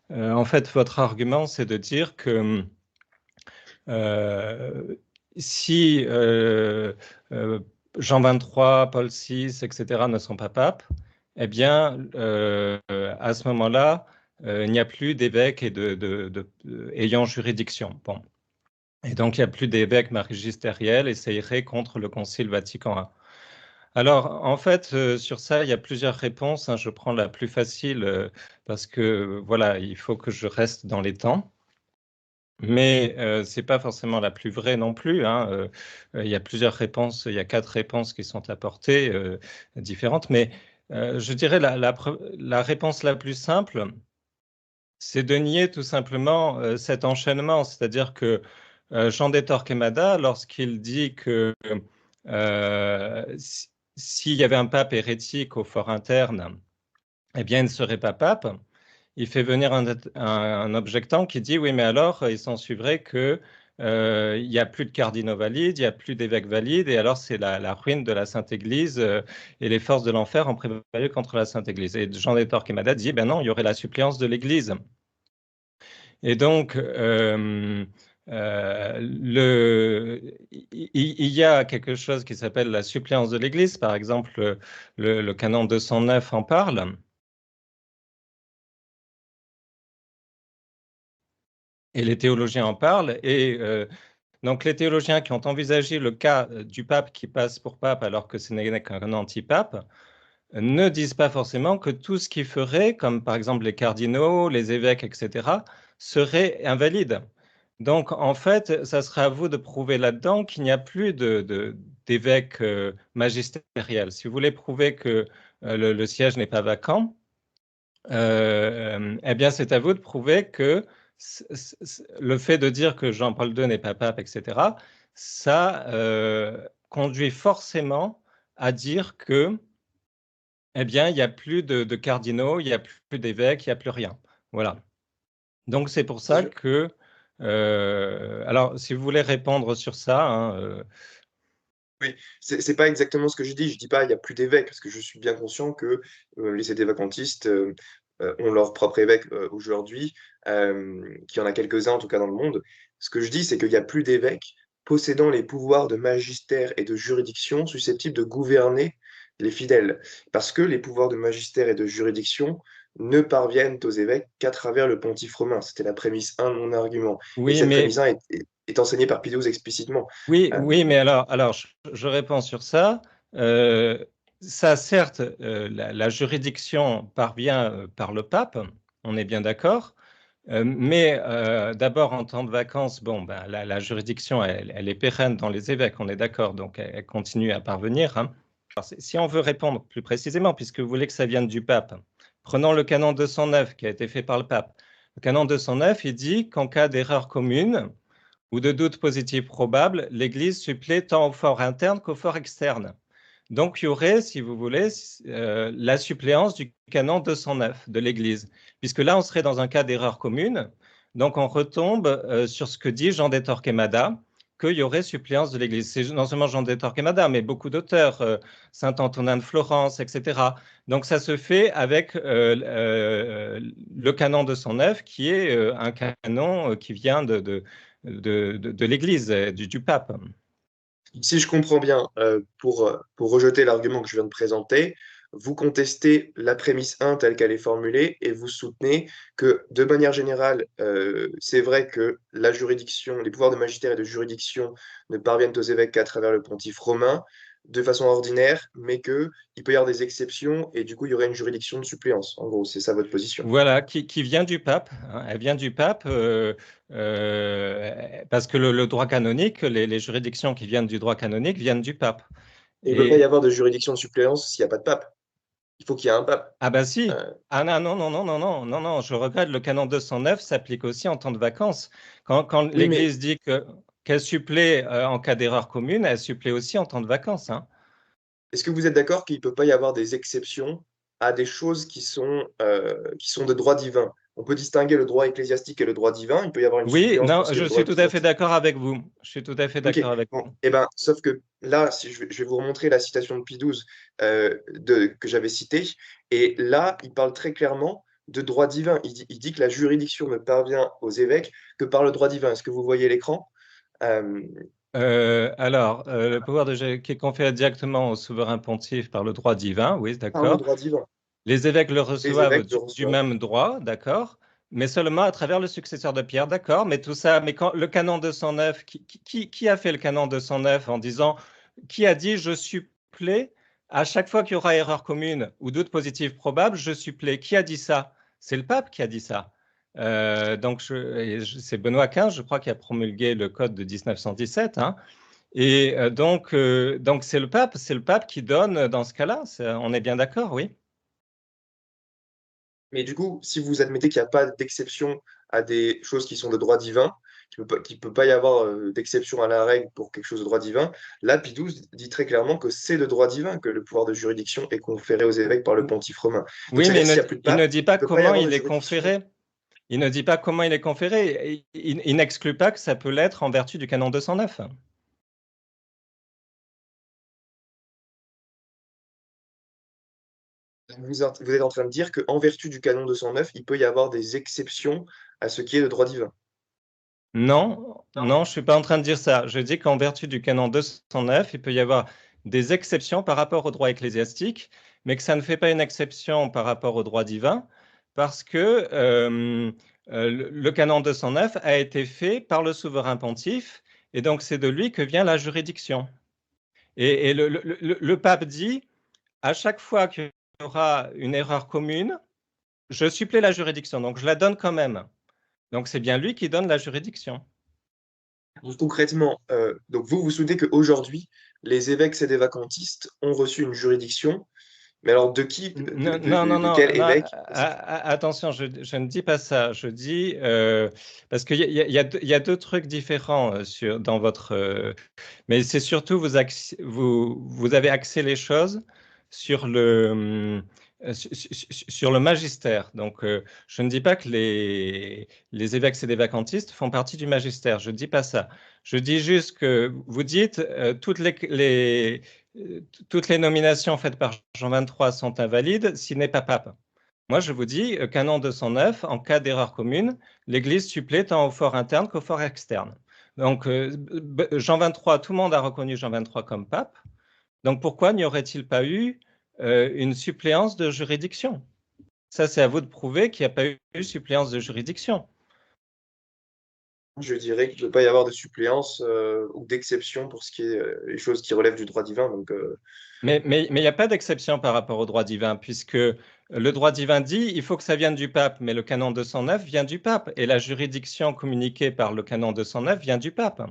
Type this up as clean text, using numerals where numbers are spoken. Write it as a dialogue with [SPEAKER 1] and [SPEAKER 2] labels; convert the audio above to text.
[SPEAKER 1] En fait, votre argument, c'est de dire que euh, si euh, Jean 23, Paul VI, etc. ne sont pas papes, eh bien, à ce moment-là, il n'y a plus d'évêques et ayant juridiction. Bon. Et donc, il n'y a plus d'évêques magistériels et ça irait contre le Concile Vatican I. Alors, en fait, sur ça, il y a plusieurs réponses, hein. Je prends la plus facile parce que, voilà, il faut que je reste dans les temps. Mais ce n'est pas forcément la plus vraie non plus, hein. Il y a plusieurs réponses, il y a 4 réponses qui sont apportées, différentes. Mais je dirais la réponse la plus simple, c'est de nier tout simplement cet enchaînement. C'est-à-dire que Jean de Torquemada, lorsqu'il dit que s'il y avait un pape hérétique au fort interne, eh bien, il ne serait pas pape. Il fait venir un objectant qui dit oui, mais alors il s'en suivrait que il n'y a plus de cardinaux valides, il n'y a plus d'évêques valides, et alors c'est la ruine de la Sainte Église et les forces de l'enfer ont prévalu contre la Sainte Église. Et Jean de Torquemada dit ben non, il y aurait la suppléance de l'Église. Et donc, il y a quelque chose qui s'appelle la suppléance de l'Église. Par exemple, le canon 209 en parle. Et les théologiens en parlent. Et donc, les théologiens qui ont envisagé le cas du pape qui passe pour pape alors que ce n'est qu'un antipape ne disent pas forcément que tout ce qu'il ferait, comme par exemple les cardinaux, les évêques, etc., serait invalide. Donc, en fait, ça sera à vous de prouver là-dedans qu'il n'y a plus d'évêque magistériel. Si vous voulez prouver que le siège n'est pas vacant, eh bien, c'est à vous de prouver que le fait de dire que Jean-Paul II n'est pas pape, etc., ça conduit forcément à dire que, eh bien, il n'y a plus de cardinaux, il n'y a plus d'évêques, il n'y a plus rien. Voilà. Donc, c'est pour ça que, alors, si vous voulez répondre sur ça, hein,
[SPEAKER 2] Oui, c'est pas exactement ce que je dis. Je dis pas il y a plus d'évêques, parce que je suis bien conscient que les aidés-vacantistes ont leur propre évêque aujourd'hui, qu'il y en a quelques-uns en tout cas dans le monde. Ce que je dis, c'est qu'il n'y a plus d'évêques possédant les pouvoirs de magistère et de juridiction susceptibles de gouverner les fidèles. Parce que les pouvoirs de magistère et de juridiction ne parviennent aux évêques qu'à travers le pontife romain. C'était la prémisse 1 de mon argument. Et
[SPEAKER 1] oui,
[SPEAKER 2] cette prémisse
[SPEAKER 1] mais
[SPEAKER 2] 1 est enseignée par Pie XII explicitement.
[SPEAKER 1] oui,
[SPEAKER 2] Euh,
[SPEAKER 1] oui, mais alors je réponds sur ça. Euh, Ça, certes, la juridiction parvient par le pape, on est bien d'accord. Mais d'abord, en temps de vacances, bon, ben, la juridiction, elle est pérenne dans les évêques, on est d'accord, donc elle continue à parvenir, hein. Alors, si on veut répondre plus précisément, puisque vous voulez que ça vienne du pape, prenons le canon 209 qui a été fait par le pape. Le canon 209, il dit qu'en cas d'erreur commune, ou de doute positif probable, l'Église supplée tant au fort interne qu'au fort externe. Donc, il y aurait, si vous voulez, la suppléance du canon 209 de l'Église, puisque là, on serait dans un cas d'erreur commune. Donc, on retombe sur ce que dit Jean de Torquemada, qu'il y aurait suppléance de l'Église. C'est non seulement Jean de Torquemada, mais beaucoup d'auteurs, Saint Antonin de Florence, etc. Donc, ça se fait avec le canon 209, qui est un canon qui vient de l'Église, du pape.
[SPEAKER 2] Si je comprends bien, pour rejeter l'argument que je viens de présenter, vous contestez la prémisse 1 telle qu'elle est formulée et vous soutenez que, de manière générale, c'est vrai que la juridiction, les pouvoirs de magistère et de juridiction ne parviennent aux évêques qu'à travers le pontife romain de façon ordinaire, mais qu'il peut y avoir des exceptions et du coup, il y aurait une juridiction de suppléance. En gros, c'est ça votre position.
[SPEAKER 1] Voilà, qui vient du pape, hein. Elle vient du pape parce que le droit canonique, les juridictions qui viennent du droit canonique viennent du pape.
[SPEAKER 2] Et il ne peut pas y
[SPEAKER 1] Et
[SPEAKER 2] avoir de juridiction de suppléance s'il n'y a pas de pape. Il faut qu'il y ait un pape.
[SPEAKER 1] ah ben si,
[SPEAKER 2] Euh,
[SPEAKER 1] ah non, non, non, non, non, non, non, non, je regrette, le canon 209 s'applique aussi en temps de vacances. Quand
[SPEAKER 2] oui, mais
[SPEAKER 1] l'Église dit qu'elle supplée en cas d'erreur commune, elle supplée aussi en temps de vacances, hein.
[SPEAKER 2] est-ce que vous êtes d'accord qu'il ne peut pas y avoir des exceptions à des choses qui sont de droit divin? On peut distinguer le droit ecclésiastique et le droit divin. Il peut y avoir une
[SPEAKER 1] Oui,
[SPEAKER 2] suppléance pour
[SPEAKER 1] non,
[SPEAKER 2] ce qui est
[SPEAKER 1] je
[SPEAKER 2] le droit
[SPEAKER 1] suis tout à fait
[SPEAKER 2] ecclésiastique.
[SPEAKER 1] d'accord avec vous. Je suis tout à fait
[SPEAKER 2] Ok,
[SPEAKER 1] d'accord avec
[SPEAKER 2] bon,
[SPEAKER 1] vous.
[SPEAKER 2] eh ben, sauf que là, si je vais vous remontrer la citation de Pie XII que j'avais citée, et là, il parle très clairement de droit divin. Il dit que la juridiction ne parvient aux évêques que par le droit divin. Est-ce que vous voyez l'écran?
[SPEAKER 1] Le pouvoir qui est conféré directement au souverain pontife par le droit divin, oui,
[SPEAKER 2] Par le
[SPEAKER 1] d'accord.
[SPEAKER 2] droit divin.
[SPEAKER 1] Les évêques le
[SPEAKER 2] Les
[SPEAKER 1] reçoivent
[SPEAKER 2] évêques le
[SPEAKER 1] du
[SPEAKER 2] reçoivent.
[SPEAKER 1] même droit, d'accord, mais seulement à travers le successeur de Pierre, d'accord. Mais tout ça, mais quand le canon 209, qui a fait le canon 209 en disant, qui a dit je supplée à chaque fois qu'il y aura erreur commune ou doute positif probable, je supplée. Qui a dit ça? C'est le pape qui a dit ça. C'est Benoît XV, je crois, qui a promulgué le code de 1917. Hein. Et donc c'est le pape qui donne dans ce cas-là. On est bien d'accord, oui.
[SPEAKER 2] Mais du coup, si vous admettez qu'il n'y a pas d'exception à des choses qui sont de droit divin, qu'il peut pas y avoir d'exception à la règle pour quelque chose de droit divin, là, Pie XII dit très clairement que c'est de droit divin que le pouvoir de juridiction est conféré aux évêques par le pontife romain. Donc,
[SPEAKER 1] Oui, mais
[SPEAKER 2] c'est-à-dire s'il n'y a plus de
[SPEAKER 1] il
[SPEAKER 2] pape,
[SPEAKER 1] ne dit
[SPEAKER 2] il
[SPEAKER 1] pas
[SPEAKER 2] ne peut pas y
[SPEAKER 1] comment
[SPEAKER 2] avoir de
[SPEAKER 1] il est
[SPEAKER 2] juridiction.
[SPEAKER 1] conféré. Il ne dit pas comment il est conféré. Il n'exclut pas que ça peut l'être en vertu du canon 209.
[SPEAKER 2] Vous êtes en train de dire qu'en vertu du canon 209, il peut y avoir des exceptions à ce qui est de droit divin.
[SPEAKER 1] Non, non, je ne suis pas en train de dire ça. Je dis qu'en vertu du canon 209, il peut y avoir des exceptions par rapport au droit ecclésiastique, mais que ça ne fait pas une exception par rapport au droit divin, parce que le canon 209 a été fait par le souverain pontife, et donc c'est de lui que vient la juridiction. Et le pape dit, à chaque fois qu'il y aura une erreur commune, je supplée la juridiction, donc je la donne quand même. Donc c'est bien lui qui donne la juridiction.
[SPEAKER 2] Donc, concrètement, donc vous soutenez qu'aujourd'hui, les évêques sédévacantistes ont reçu une juridiction, mais alors de qui,
[SPEAKER 1] Non, non, non,
[SPEAKER 2] de
[SPEAKER 1] non,
[SPEAKER 2] quel
[SPEAKER 1] non,
[SPEAKER 2] évêque?
[SPEAKER 1] attention, je ne dis pas ça. Je dis, parce qu'il y a deux trucs différents dans votre. Mais c'est surtout, vous avez axé les choses sur sur le magistère. Donc, je ne dis pas que les évêques sédévacantistes font partie du magistère. Je ne dis pas ça. Je dis juste que vous dites toutes les nominations faites par Jean XXIII sont invalides s'il n'est pas pape. Moi, je vous dis, canon 209, en cas d'erreur commune, l'Église supplée tant au fort interne qu'au fort externe. Donc, Jean XXIII, tout le monde a reconnu Jean XXIII comme pape. Donc, pourquoi n'y aurait-il pas eu une suppléance de juridiction? Ça, c'est à vous de prouver qu'il n'y a pas eu suppléance de juridiction.
[SPEAKER 2] Je dirais qu'il ne peut pas y avoir de suppléance ou d'exception pour ce qui est les choses qui relèvent du droit divin. Donc,
[SPEAKER 1] Mais il n'y a pas d'exception par rapport au droit divin, puisque le droit divin dit il faut que ça vienne du pape, mais le canon 209 vient du pape, et la juridiction communiquée par le canon 209 vient du pape.